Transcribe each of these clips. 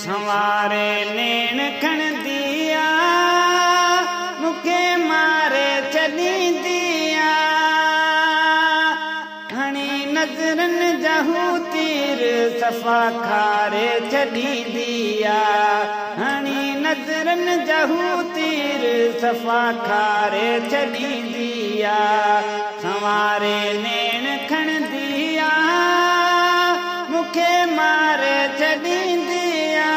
संवारे नेण खण दिया मुखे मारे चली दिया हणी नजरन जहू तीर सफा खारे चली दिया हणी नजरन जहू तीर सफा खारे चली दिया संवारे नेण खण दिया मुखे मारे चली दिया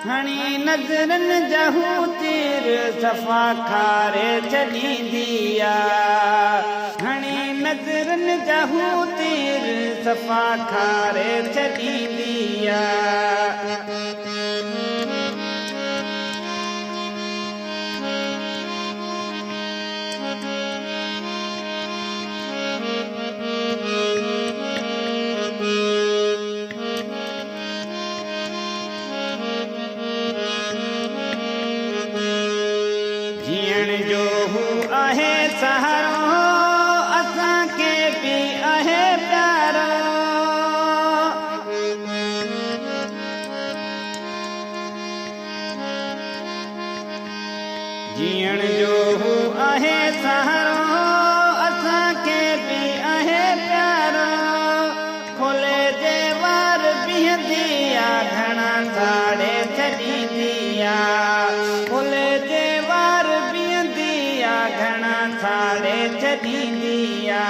हणी नजरन जहू तीर सफा खारे चली दिया हणी नजरन जहू तीर सफा खारे चली दिया जीअण जो हू आहे सहारो असां के भी आहे प्यारो जीअण जो हू आहे सहारो असां के भी आहे प्यारो खोले जे वार बीहंदी आ घणा साड़े छॾी दिया खोले जे वार बीहंदी आ घणा साड़े छॾी दिया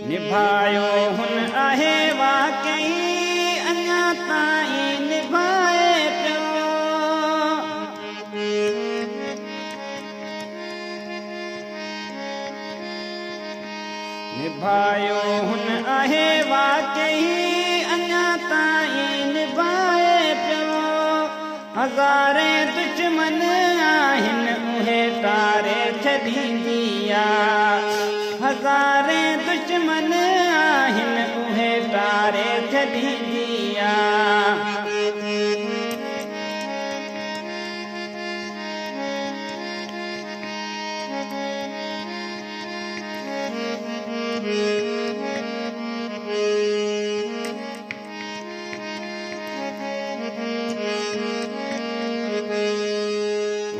निभायो हुन आहे वाकई अञा ताईं निभाए पियो निभायो हुन आहे वाकई अञा ताईं निभाए पियो हज़ारे दुश्मन आहिनि उहे तारे छॾी दिया हज़ारे दुश्मन आहिनि उहे तारे छॾी दिया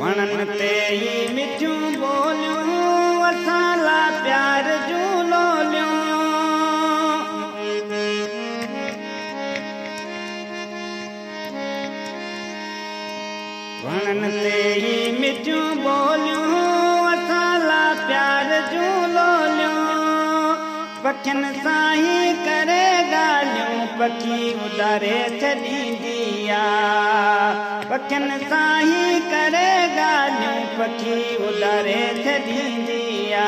वणन ते ई मिठियूं ॿोलियूं असां ला प्यार जूं लोलियूं वणन ते ई मिठियूं ॿोलियूं असां ला प्यार जूं लोलियूं पखियुनि सां ई करे ॻाल्हियूं पखी उॾारे छॾी दिया पखियुनि सां ई करे ॻाल्हियूं पखी उॾारे छॾी दिया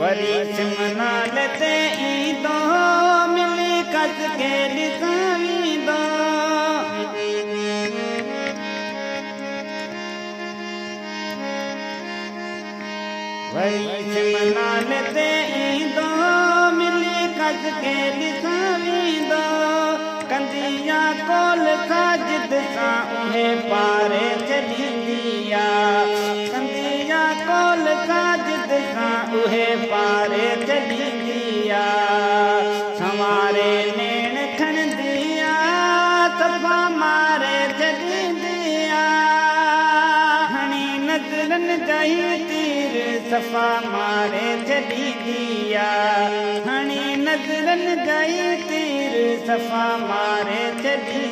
वरी सिमनाल ते ईंदो मिली कस के ॾिसां ईंदो वरी सिमनाल ते ईंदो मिली कस के ॾिसां ईंदो कंदिया कोल साजिद सां उहे पारे छॾी दिया कंदिया कोल साजिद सां उहे पारे छॾी दिया संवारे नेण खण दिया सफ़ा मारे छॾी दिया हणी नज़रन जही तीर सफ़ा मारे छॾी दिया हणी नज़रन जही तीर सफ़ा मारे छॾी